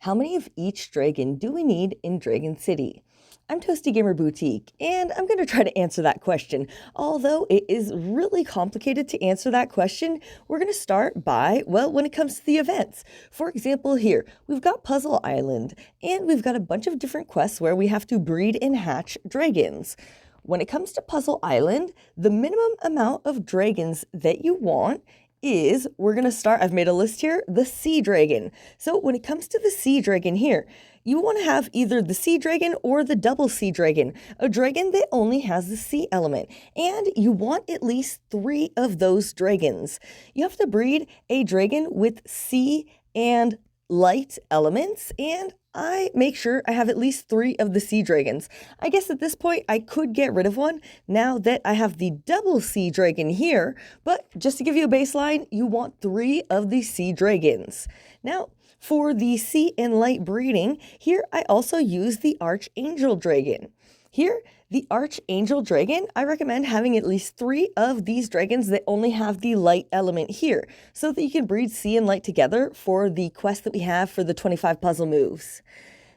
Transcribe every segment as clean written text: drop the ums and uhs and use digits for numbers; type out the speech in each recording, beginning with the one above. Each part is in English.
How many of each dragon do we need in Dragon City? I'm Toasty Gamer Boutique, and I'm going to try to answer that question. Although it is really complicated to answer that question, we're going to start by, well, when it comes to the events. For example, here, we've got Puzzle Island, and we've got a bunch of different quests where we have to breed and hatch dragons. When it comes to Puzzle Island, the minimum amount of dragons that you want is, we're going to start, I've made a list here, the Sea Dragon. So when it comes to the Sea Dragon here, you want to have either the Sea Dragon or the Double Sea Dragon, a dragon that only has the sea element. And you want at least 3 of those dragons. You have to breed a dragon with sea and light elements, and I make sure I have at least 3 of the sea dragons. I guess at this point I could get rid of one now that I have the double sea dragon here, but just to give you a baseline, you want 3 of the sea dragons. Now, for the sea and light breeding, here I also use the Archangel Dragon. Here, the Archangel Dragon, I recommend having at least 3 of these dragons that only have the light element here, so that you can breed sea and light together for the quest that we have for the 25 puzzle moves.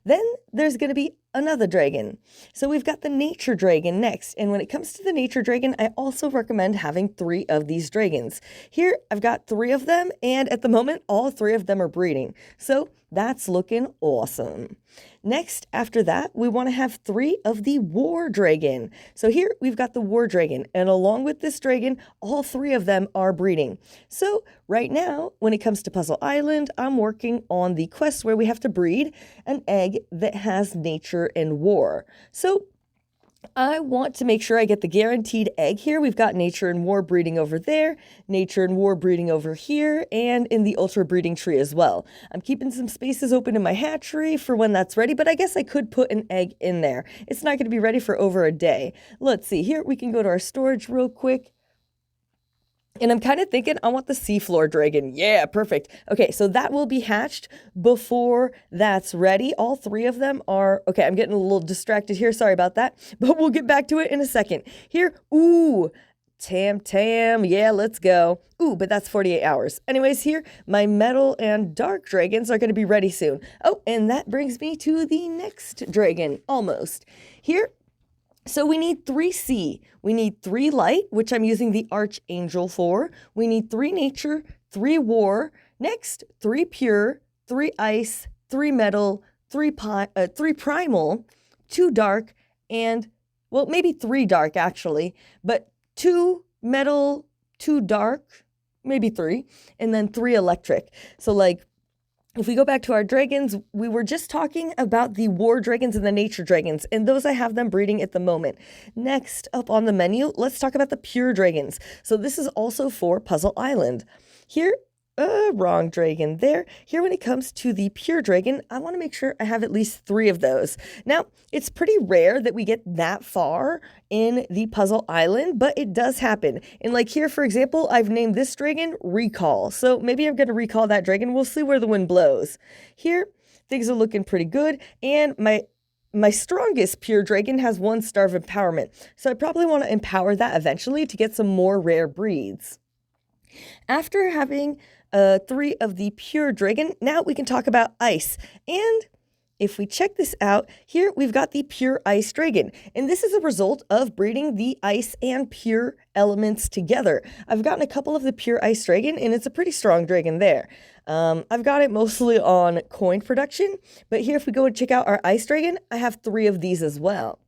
Then there's going to be another dragon. So we've got the Nature Dragon next, and when it comes to the Nature Dragon, I also recommend having 3 of these dragons. Here, I've got 3 of them, and at the moment, all 3 of them are breeding. So that's looking awesome. Next, after that, we want to have 3 of the War Dragon. So here we've got the War Dragon, and along with this dragon, all 3 of them are breeding. So right now, when it comes to Puzzle Island, I'm working on the quest where we have to breed an egg that has nature and war. So I want to make sure I get the guaranteed egg here. We've got nature and war breeding over there, nature and war breeding over here, and in the ultra breeding tree as well. I'm keeping some spaces open in my hatchery for when that's ready, but I guess I could put an egg in there. It's not going to be ready for over a day. Let's see, here we can go to our storage real quick. And I'm kind of thinking I want the Seafloor Dragon. Yeah, perfect. Okay, so that will be hatched before that's ready. All 3 of them are... Okay, I'm getting a little distracted here. Sorry about that. But we'll get back to it in a second. Here, ooh, Tam. Yeah, let's go. Ooh, but that's 48 hours. Anyways, here, my metal and dark dragons are going to be ready soon. Oh, and that brings me to the next dragon, almost. Here, so we need 3 sea, we need 3 light, which I'm using the Archangel for. We need 3 nature, 3 war. Next, 3 pure, 3 ice, 3 metal, 3 primal, 2 dark, and, well, maybe 3 dark actually, but 2 metal, 2 dark, maybe 3, and then 3 electric. So like, if we go back to our dragons, we were just talking about the war dragons and the nature dragons, and those I have them breeding at the moment. Next up on the menu, let's talk about the pure dragons. So this is also for Puzzle Island. Here, wrong dragon there. Here, when it comes to the pure dragon, I want to make sure I have at least 3 of those. Now, it's pretty rare that we get that far in the Puzzle Island, but it does happen. And like here, for example, I've named this dragon Recall. So maybe I'm going to recall that dragon. We'll see where the wind blows. Here, things are looking pretty good. And my strongest pure dragon has 1 star of empowerment. So I probably want to empower that eventually to get some more rare breeds. After having 3 of the pure dragon, now we can talk about ice. And if we check this out, here we've got the pure ice dragon. And this is a result of breeding the ice and pure elements together. I've gotten a couple of the pure ice dragon, and it's a pretty strong dragon there. I've got it mostly on coin production, but here if we go and check out our ice dragon, I have 3 of these as well.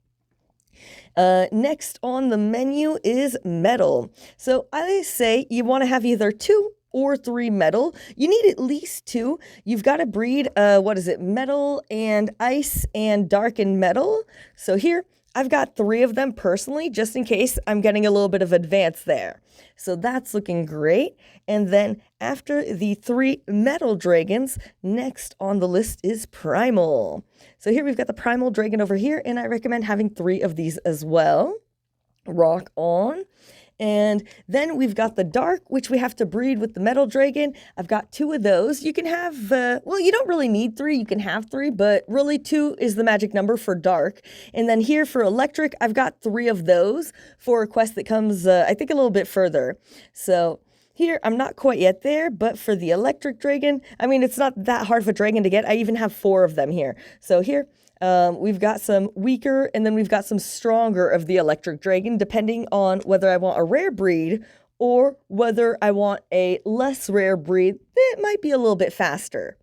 Next on the menu is metal. So I say you want to have either 2 or 3 metal. You need at least 2. You've got to breed, metal and ice and dark and metal. So here, I've got 3 of them personally, just in case I'm getting a little bit of advance there. So that's looking great. And then after the 3 metal dragons, next on the list is Primal. So here we've got the Primal Dragon over here, and I recommend having 3 of these as well. Rock on. And then we've got the dark, which we have to breed with the metal dragon. I've got 2 of those. You can have, well, you don't really need 3. You can have 3, but really 2 is the magic number for dark. And then here for electric, I've got 3 of those for a quest that comes, I think, a little bit further. So Here, I'm not quite yet there, but for the electric dragon, I mean, it's not that hard of a dragon to get. I even have 4 of them here. So here, we've got some weaker, and then we've got some stronger of the electric dragon, depending on whether I want a rare breed or whether I want a less rare breed that might be a little bit faster.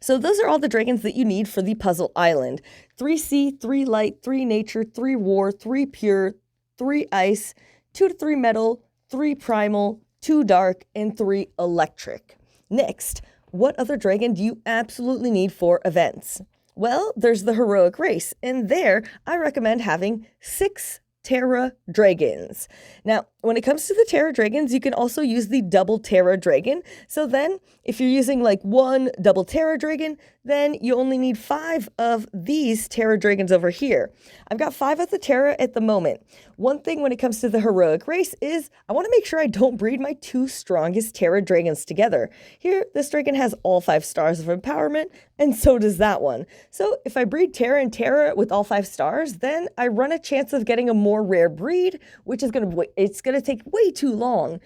So those are all the dragons that you need for the puzzle island. 3 sea, 3 light, 3 nature, 3 war, 3 pure, 3 ice, 2 to 3 metal, 3 primal, 2 dark, and 3 electric. Next, what other dragon do you absolutely need for events? Well, there's the heroic race, and there I recommend having 6 Terra Dragons. Now, when it comes to the Terra Dragons, you can also use the double Terra Dragon. So then, if you're using like 1 double Terra Dragon, then you only need 5 of these Terra Dragons over here. I've got 5 of the Terra at the moment. One thing when it comes to the heroic race is I want to make sure I don't breed my 2 strongest Terra Dragons together. Here, this dragon has all 5 stars of empowerment, and so does that one. So if I breed Terra and Terra with all 5 stars, then I run a chance of getting a more rare breed, which is going to take way too long.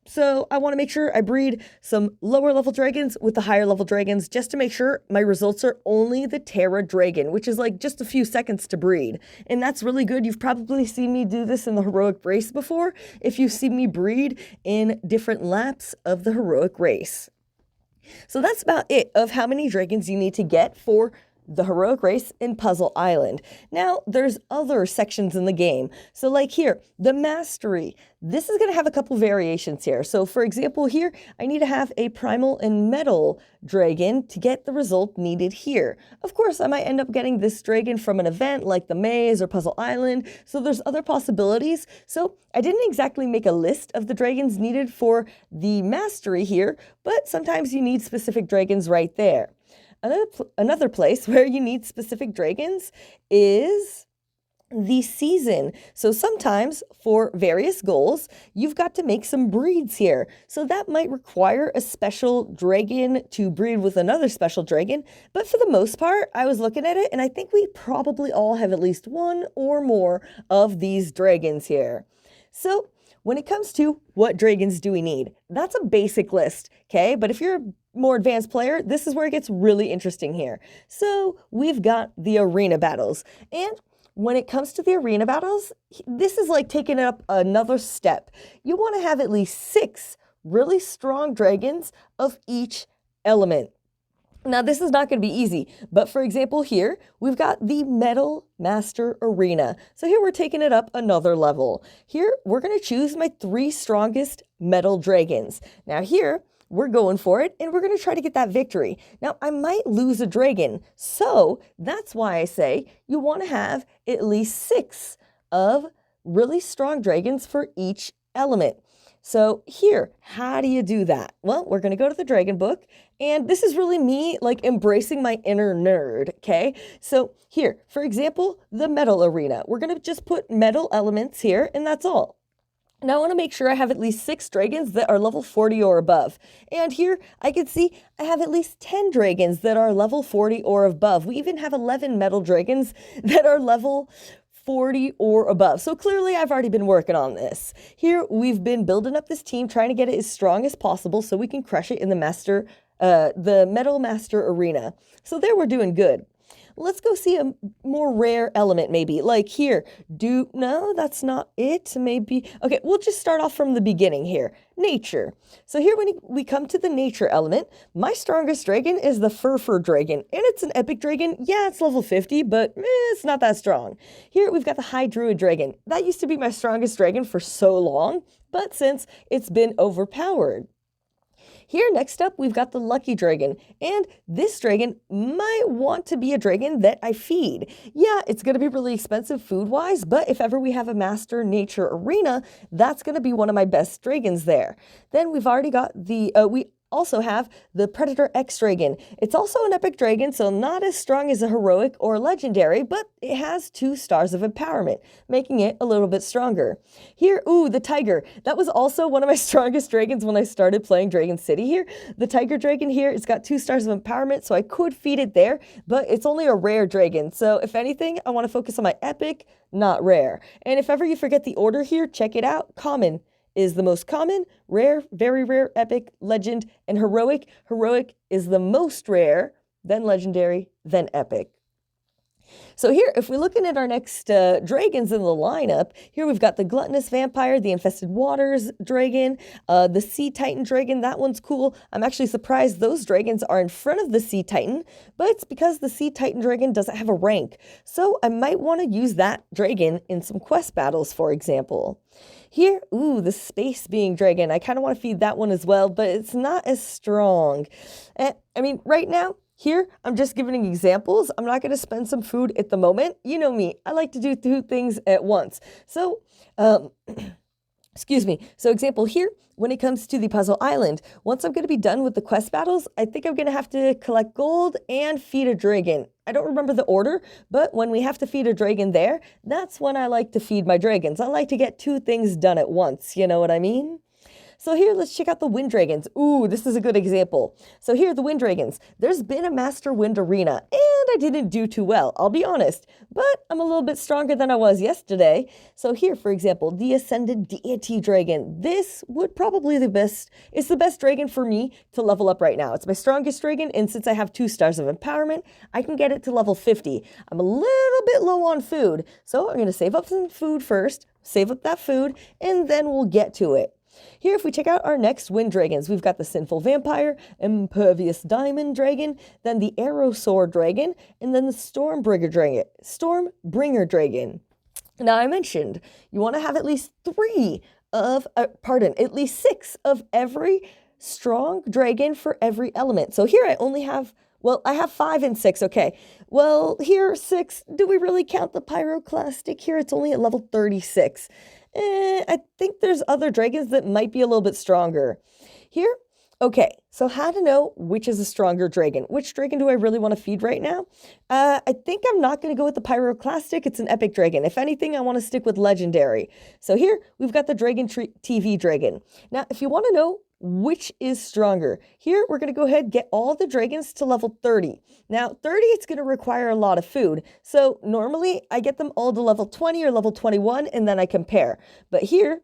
So I want to make sure I breed some lower level dragons with the higher level dragons just to make sure my results are only the Terra Dragon, which is like just a few seconds to breed. And that's really good. You've probably seen me do this in the heroic race before if you've seen me breed in different laps of the heroic race. So that's about it of how many dragons you need to get for the heroic race in Puzzle Island. Now, there's other sections in the game. So like here, the mastery. This is going to have a couple variations here. So for example, here, I need to have a primal and metal dragon to get the result needed here. Of course, I might end up getting this dragon from an event like the maze or Puzzle Island. So there's other possibilities. So I didn't exactly make a list of the dragons needed for the mastery here, but sometimes you need specific dragons right there. Another place where you need specific dragons is the season. So sometimes for various goals, you've got to make some breeds here. So that might require a special dragon to breed with another special dragon. But for the most part, I was looking at it and I think we probably all have at least 1 or more of these dragons here. So when it comes to what dragons do we need, that's a basic list, okay? But if you're a more advanced player, this is where it gets really interesting here. So we've got the arena battles. And when it comes to the arena battles, this is like taking it up another step. You want to have at least 6 really strong dragons of each element. Now, this is not going to be easy, but for example, here, we've got the Metal Master Arena. So here we're taking it up another level. Here, we're going to choose my 3 strongest metal dragons. Now here, we're going for it, and we're going to try to get that victory. Now, I might lose a dragon, so that's why I say you want to have at least 6 of really strong dragons for each element. So here, how do you do that? Well, we're going to go to the dragon book, and this is really me like embracing my inner nerd, okay? So here, for example, the metal arena. We're going to just put metal elements here, and that's all. Now I want to make sure I have at least 6 dragons that are level 40 or above. And here I can see I have at least 10 dragons that are level 40 or above. We even have 11 metal dragons that are level 40 or above. So clearly I've already been working on this. Here we've been building up this team, trying to get it as strong as possible so we can crush it in the Metal Master Arena. So there we're doing good. Let's go see a more rare element maybe. Like here, no, that's not it, maybe. Okay, we'll just start off from the beginning here. Nature. So here when we come to the nature element, my strongest dragon is the Seafloor Dragon. And it's an epic dragon. Yeah, it's level 50, but it's not that strong. Here we've got the High Druid Dragon. That used to be my strongest dragon for so long, but since it's been overpowered. Here, next up, we've got the Lucky Dragon, and this dragon might want to be a dragon that I feed. Yeah, it's going to be really expensive food-wise, but if ever we have a Master Nature Arena, that's going to be one of my best dragons there. Then we've already got we also have the Predator X Dragon. It's also an epic dragon, so not as strong as a heroic or legendary, but it has 2 stars of empowerment, making it a little bit stronger. Here, the Tiger. That was also one of my strongest dragons when I started playing Dragon City here. The Tiger Dragon here, it's got 2 stars of empowerment, so I could feed it there, but it's only a rare dragon. So if anything, I want to focus on my epic, not rare. And if ever you forget the order here, check it out. Common is the most common, rare, very rare, epic, legend, and heroic. Heroic is the most rare, then legendary, then epic. So here, if we're looking at our next dragons in the lineup, here we've got the Gluttonous Vampire, the Infested Waters Dragon, the Sea Titan Dragon. That one's cool. I'm actually surprised those dragons are in front of the Sea Titan, but it's because the Sea Titan Dragon doesn't have a rank. So I might want to use that dragon in some quest battles, for example. Here, the Space Being Dragon. I kind of want to feed that one as well, but it's not as strong. I mean, right now, here, I'm just giving examples. I'm not going to spend some food at the moment. You know me, I like to do two things at once. So, excuse me. So example here, when it comes to the puzzle island, once I'm going to be done with the quest battles, I think I'm going to have to collect gold and feed a dragon. I don't remember the order, but when we have to feed a dragon there, that's when I like to feed my dragons. I like to get two things done at once. You know what I mean? So here, let's check out the Wind Dragons. This is a good example. So here, the Wind Dragons. There's been a Master Wind Arena, and I didn't do too well, I'll be honest. But I'm a little bit stronger than I was yesterday. So here, for example, the Ascended Deity Dragon. This would probably it's the best dragon for me to level up right now. It's my strongest dragon, and since I have 2 stars of empowerment, I can get it to level 50. I'm a little bit low on food, so I'm going to save up some food first, save up that food, and then we'll get to it. Here, if we check out our next wind dragons, we've got the Sinful Vampire, Impervious Diamond Dragon, then the Aerosaur Dragon, and then the Stormbreaker Dragon. Now, I mentioned you want to have at least at least 6 of every strong dragon for every element. So here I only have, I have 5 and 6, okay. Well, here 6, do we really count the Pyroclastic? Here it's only at level 36. I think there's other dragons that might be a little bit stronger. Here, okay, so how to know which is a stronger dragon? Which dragon do I really want to feed right now? I think I'm not going to go with the Pyroclastic. It's an epic dragon. If anything, I want to stick with legendary. So here, we've got the Dragon TV Dragon. Now, if you want to know which is stronger, here we're going to go ahead and get all the dragons to level 30. Now, 30, it's going to require a lot of food. So normally, I get them all to level 20 or level 21, and then I compare. But here,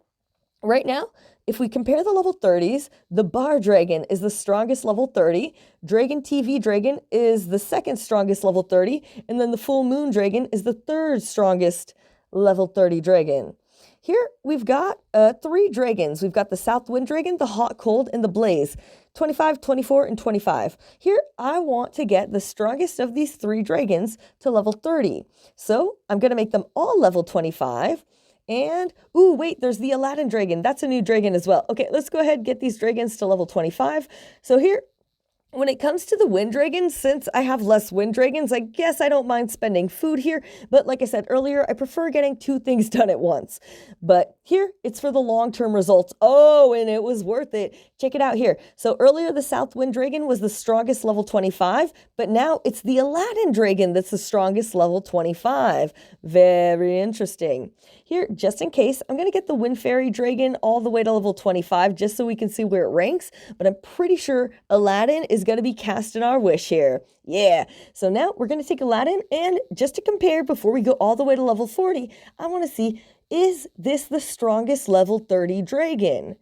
right now, if we compare the level 30s, the Bar Dragon is the strongest level 30, Dragon TV Dragon is the second strongest level 30, and then the Full Moon Dragon is the third strongest level 30 dragon. Here, we've got 3 dragons. We've got the South Wind Dragon, the Hot Cold, and the Blaze. 25, 24, and 25. Here, I want to get the strongest of these 3 dragons to level 30. So, I'm going to make them all level 25. And, wait, there's the Aladdin Dragon. That's a new dragon as well. Okay, let's go ahead and get these dragons to level 25. So here, when it comes to the wind dragons, since I have less wind dragons, I guess I don't mind spending food here. But like I said earlier, I prefer getting 2 things done at once. But here, it's for the long-term results. And it was worth it. Check it out here. So earlier, the South Wind Dragon was the strongest level 25, but now it's the Aladdin Dragon that's the strongest level 25. Very interesting. Here, just in case, I'm going to get the Wind Fairy Dragon all the way to level 25 just so we can see where it ranks. But I'm pretty sure Aladdin is going to be casting our wish here. Yeah. So now we're going to take Aladdin, and just to compare before we go all the way to level 40, I want to see, is this the strongest level 30 dragon?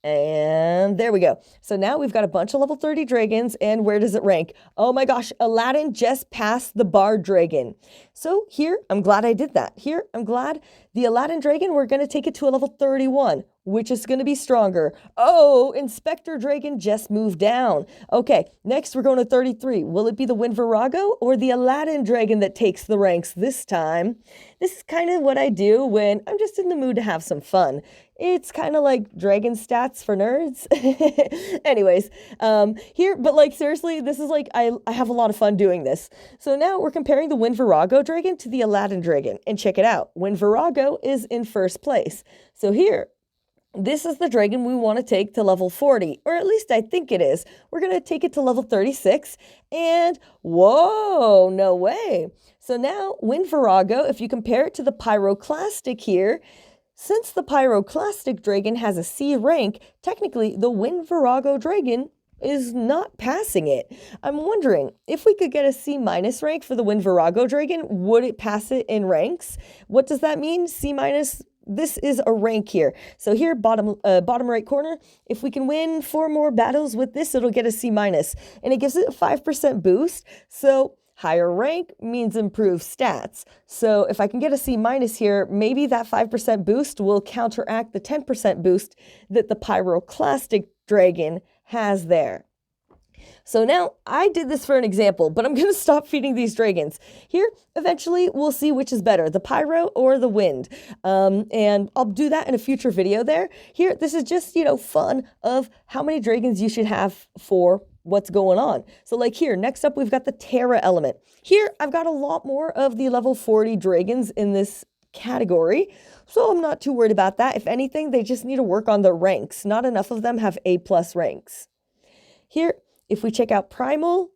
And there we go. So now we've got a bunch of level 30 dragons, and where does it rank? Oh my gosh, Aladdin just passed the Bard Dragon. So here, I'm glad I did that. Here, I'm glad the Aladdin Dragon, we're going to take it to a level 31, which is going to be stronger. Inspector Dragon just moved down. Okay, next we're going to 33. Will it be the Wind Virago or the Aladdin Dragon that takes the ranks this time? This is kind of what I do when I'm just in the mood to have some fun. It's kind of like dragon stats for nerds. Anyways, here, but like seriously, this is like, I have a lot of fun doing this. So now we're comparing the Wind Virago Dragon to the Aladdin Dragon. And check it out. Wind Virago is in first place. So here, this is the dragon we want to take to level 40, or at least I think it is. We're going to take it to level 36, and whoa, no way. So now, Wind Virago, if you compare it to the Pyroclastic here, since the Pyroclastic Dragon has a C rank, technically the Wind Virago Dragon is not passing it. I'm wondering, if we could get a C- rank for the Wind Virago Dragon, would it pass it in ranks? What does that mean? C- this is a rank here. So here, bottom right corner, if we can win 4 more battles with this, it'll get a C-, and it gives it a 5% boost. So higher rank means improved stats. So if I can get a C- here, maybe that 5% boost will counteract the 10% boost that the Pyroclastic Dragon has there. So now I did this for an example, but I'm going to stop feeding these dragons. Here, eventually we'll see which is better, the pyro or the wind. And I'll do that in a future video there. Here, this is just, fun of how many dragons you should have for what's going on. So like here, next up, we've got the Terra element. Here, I've got a lot more of the level 40 dragons in this category, so I'm not too worried about that. If anything, they just need to work on their ranks. Not enough of them have A+ ranks. Here, if we check out Primal,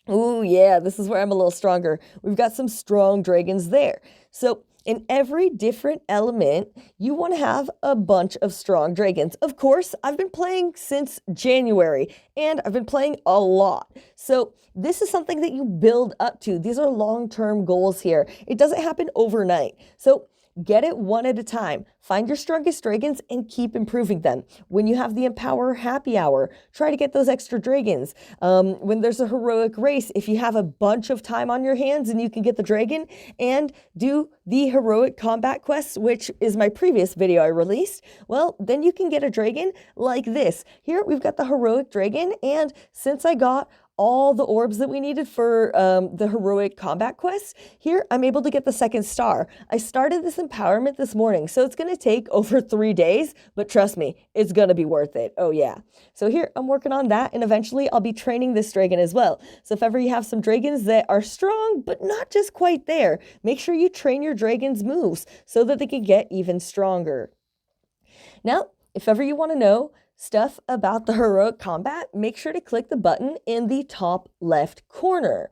ooh, yeah, this is where I'm a little stronger. We've got some strong dragons there. So in every different element, you want to have a bunch of strong dragons. Of course, I've been playing since January, and I've been playing a lot. So this is something that you build up to. These are long-term goals here. It doesn't happen overnight. So get it one at a time. Find your strongest dragons and keep improving them. When you have the Empower Happy Hour, try to get those extra dragons. When there's a heroic race, if you have a bunch of time on your hands and you can get the dragon and do the heroic combat quests, which is my previous video I released, well, then you can get a dragon like this. Here we've got the heroic dragon, and since I got all the orbs that we needed for the heroic combat quests, here I'm able to get the 2nd star. I started this empowerment this morning, so it's going to take over 3 days, but trust me, it's going to be worth it. Oh yeah. So here I'm working on that, and eventually I'll be training this dragon as well. So if ever you have some dragons that are strong, but not just quite there, make sure you train your dragon's moves so that they can get even stronger. Now, if ever you want to know stuff about the heroic combat, make sure to click the button in the top left corner.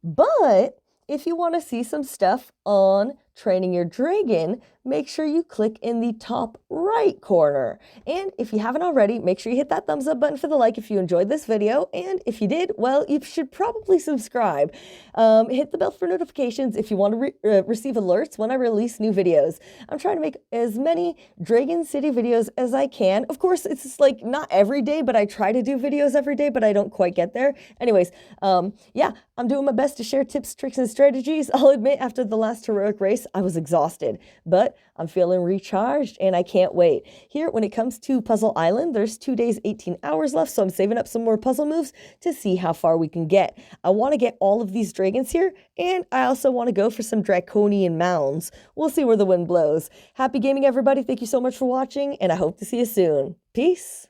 But if you want to see some stuff on training your dragon, make sure you click in the top right corner. And if you haven't already, make sure you hit that thumbs up button for the like if you enjoyed this video. And if you did, well, you should probably subscribe. Hit the bell for notifications if you want to receive alerts when I release new videos. I'm trying to make as many Dragon City videos as I can. Of course, it's just like not every day, but I try to do videos every day, but I don't quite get there. Anyways, yeah, I'm doing my best to share tips, tricks, and strategies. I'll admit, after the last heroic race, I was exhausted, but I'm feeling recharged and I can't wait. Here, when it comes to Puzzle Island, there's 2 days, 18 hours left, so I'm saving up some more puzzle moves to see how far we can get. I want to get all of these dragons here, and I also want to go for some draconian mounds. We'll see where the wind blows. Happy gaming, everybody. Thank you so much for watching, and I hope to see you soon. Peace.